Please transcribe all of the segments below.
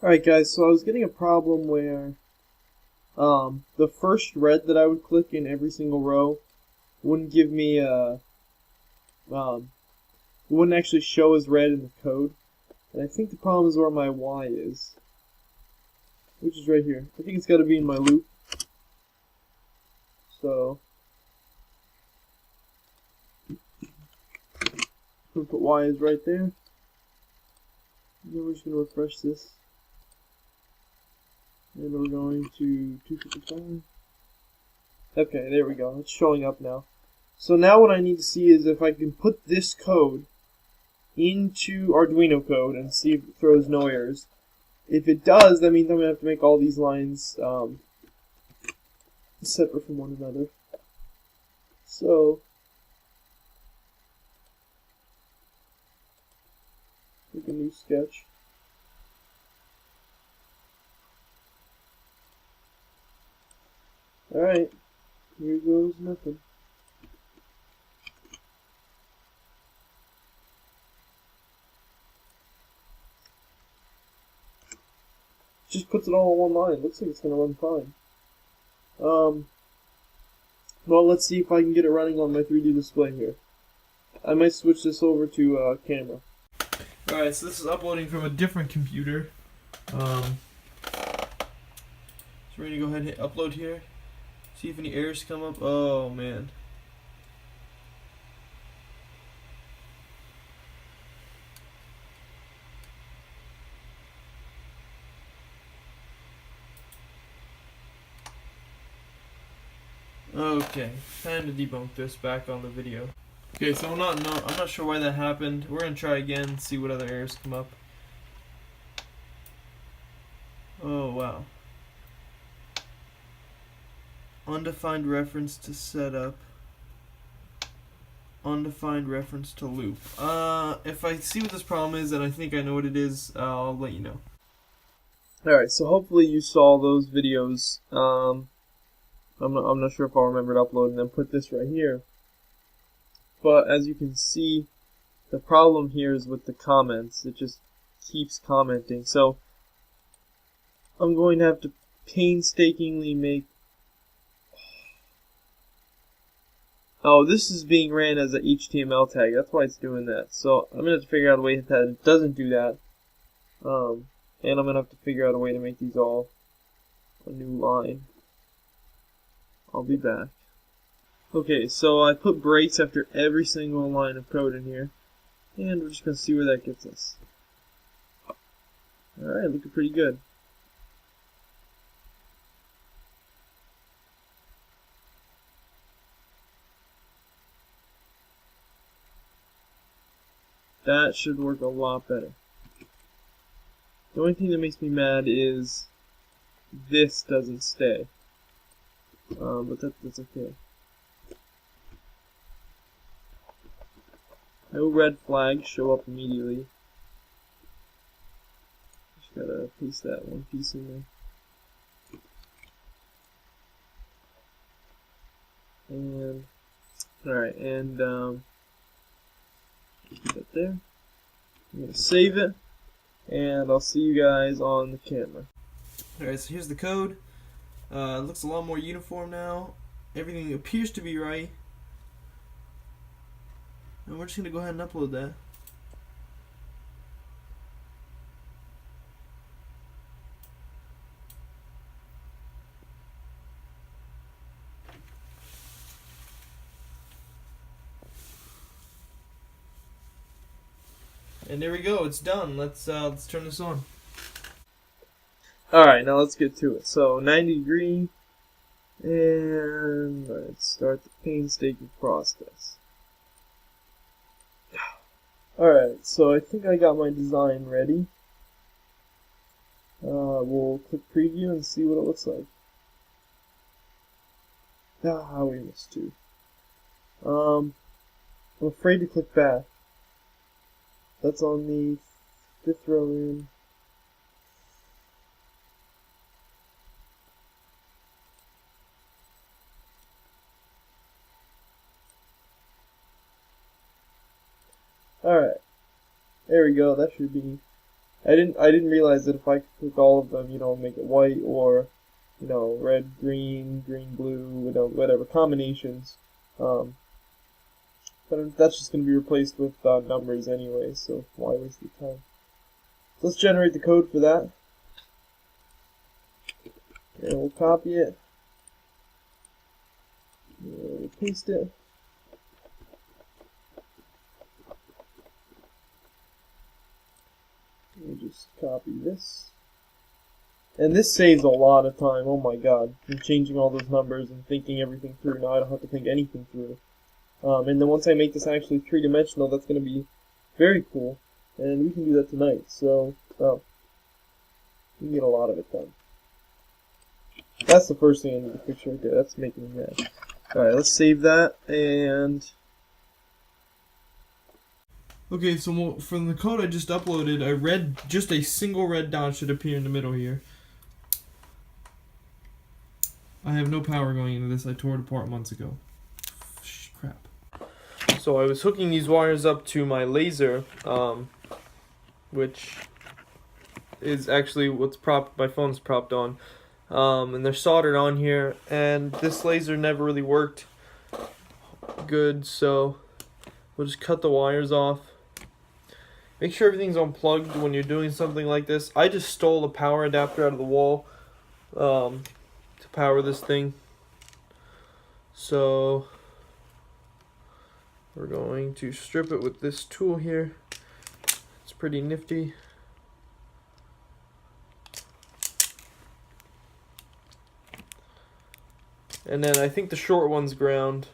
Alright guys, so I was getting a problem where the first red that I would click in every single row wouldn't give me it wouldn't actually show as red in the code. And I think the problem is where my Y is, which is right here. I think it's got to be in my loop. So I'm gonna put Y is right there. And then we're just gonna refresh this. And we're going to 255. Okay, there we go. It's showing up now. So now what I need to see is if I can put this code into Arduino code and see if it throws no errors. If it does, that means I'm going to have to make all these lines separate from one another. So, make a new sketch. Alright, here goes nothing. Just puts it all in one line. Looks like it's going to run fine. Well, let's see if I can get it running on my 3D display here. I might switch this over to camera. Alright, so this is uploading from a different computer. So we're going to go ahead and hit upload here. See if any errors come up. Oh, man. Okay, time to debunk this back on the video. Okay, so I'm not sure why that happened. We're gonna try again, see what other errors come up. Oh wow. Undefined reference to setup. Undefined reference to loop. If I see what this problem is, and I think I know what it is, I'll let you know. Alright, so hopefully you saw those videos. I'm not sure if I'll remember to upload and then put this right here. But as you can see, the problem here is with the comments. It just keeps commenting. So I'm going to have to painstakingly make... Oh, this is being ran as a HTML tag. That's why it's doing that. So I'm going to have to figure out a way that it doesn't do that. And I'm going to have to figure out a way to make these all a new line. I'll be back. Okay, so I put breaks after every single line of code in here. And we're just going to see where that gets us. Alright, looking pretty good. That should work a lot better. The only thing that makes me mad is this doesn't stay. But that's okay. No red flags show up immediately. Just gotta paste that one piece in there. And alright, and put that there. I'm gonna save it, and I'll see you guys on the camera. Alright, so here's the code. It looks a lot more uniform now. Everything appears to be right. And we're just going to go ahead and upload that. And there we go, it's done. Let's turn this on. Alright, now let's get to it. So 90 degree, and let's start the painstaking process. Alright, so I think I got my design ready. We'll click preview and see what it looks like. We missed two. I'm afraid to click back. That's on the 5th row in. Alright, there we go, that should be I didn't realize that if I could click all of them, make it white or, red, green, green, blue, whatever combinations. But that's just going to be replaced with numbers anyway, so why waste the time? So let's generate the code for that. And we'll copy it. We'll paste it. We'll just copy this. And this saves a lot of time, oh my god. I'm changing all those numbers and thinking everything through. Now I don't have to think anything through. And then once I make this actually three-dimensional, that's going to be very cool. And we can do that tonight. So, we can get a lot of it done. That's the first thing I need to fix right there. That's making me mad. Alright, let's save that. And okay, so from the code I just uploaded, just a single red dot should appear in the middle here. I have no power going into this. I tore it apart months ago. Crap. So I was hooking these wires up to my laser, which is actually my phone's propped on. And they're soldered on here, and this laser never really worked good, so we'll just cut the wires off. Make sure everything's unplugged when you're doing something like this. I just stole a power adapter out of the wall to power this thing. So we're going to strip it with this tool here. It's pretty nifty. And then I think the short one's ground,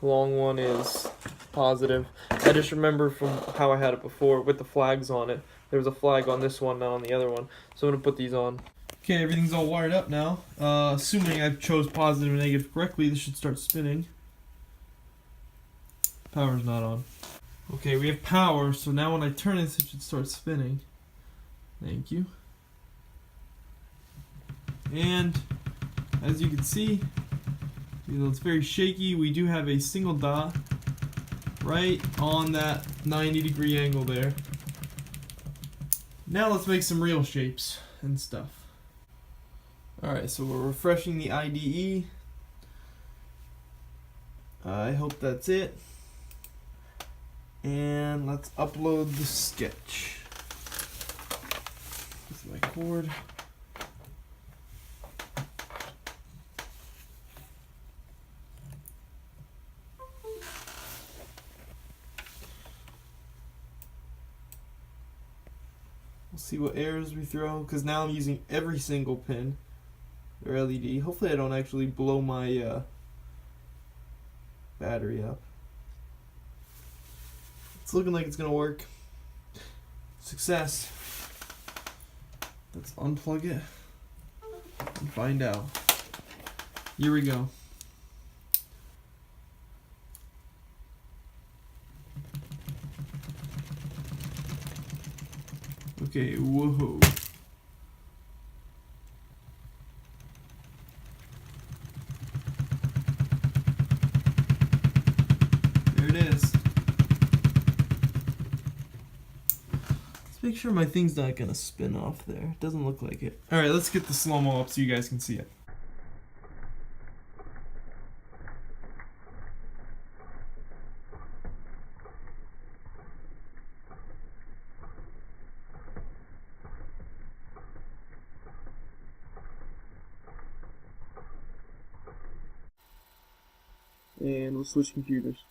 the long one is positive. I just remember from how I had it before with the flags on it. There was a flag on this one, not on the other one. So I'm going to put these on. Okay, everything's all wired up now. Assuming I chose positive and negative correctly, this should start spinning. Power's not on. Okay, we have power, so now when I turn this, it should start spinning. Thank you. And as you can see, even though it's very shaky, we do have a single dot right on that 90-degree angle there. Now let's make some real shapes and stuff. Alright, so we're refreshing the IDE. I hope that's it. And let's upload the sketch. This is my cord. We'll see what errors we throw, because now I'm using every single pin or LED. Hopefully I don't actually blow my battery up. It's looking like it's gonna work. Success. Let's unplug it and find out. Here we go. Okay, whoa. There it is. Let's make sure my thing's not gonna spin off there. It doesn't look like it. Alright, let's get the slow-mo up so you guys can see it. And we'll switch computers.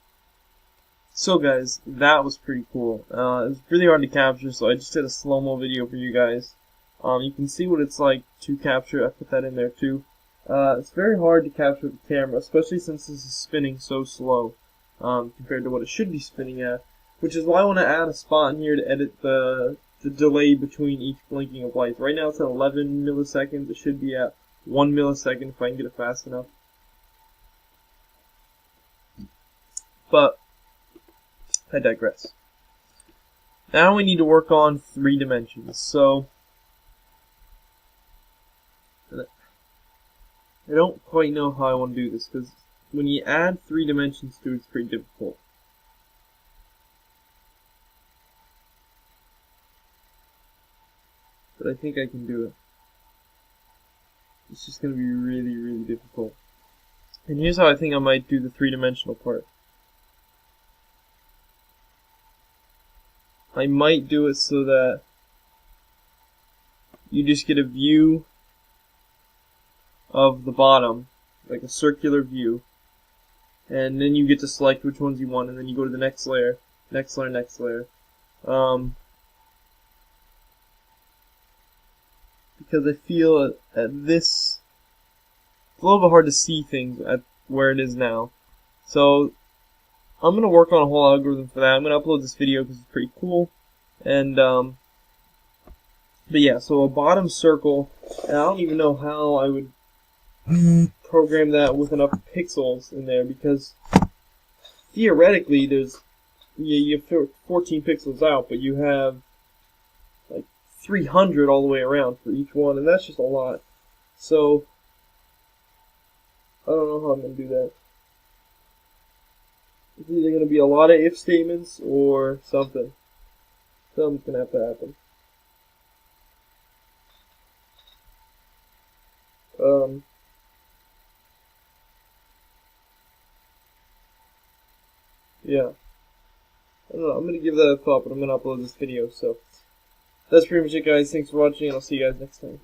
So guys, that was pretty cool. It was really hard to capture, so I just did a slow-mo video for you guys. You can see what it's like to capture. I put that in there too. It's very hard to capture with the camera, especially since this is spinning so slow compared to what it should be spinning at. Which is why I want to add a spot in here to edit the delay between each blinking of lights. Right now it's at 11 milliseconds. It should be at 1 millisecond if I can get it fast enough. But I digress. Now we need to work on 3 dimensions. So I don't quite know how I want to do this, because when you add 3 dimensions to it, it's pretty difficult. but I think I can do it. It's just going to be really, really difficult. And here's how I think I might do the three-dimensional part. I might do it so that you just get a view of the bottom, like a circular view, and then you get to select which ones you want, and then you go to the next layer, next layer, next layer. Because I feel at this, it's a little bit hard to see things at where it is now. So I'm going to work on a whole algorithm for that. I'm going to upload this video because it's pretty cool. And but yeah, so a bottom circle, and I don't even know how I would program that with enough pixels in there, because theoretically there's, you have 14 pixels out, but you have like 300 all the way around for each one, and that's just a lot. So I don't know how I'm going to do that. It's either going to be a lot of if statements or something. Something's going to have to happen. Yeah. I don't know, I'm going to give that a thought, but I'm going to upload this video, so that's pretty much it, guys. Thanks for watching, and I'll see you guys next time.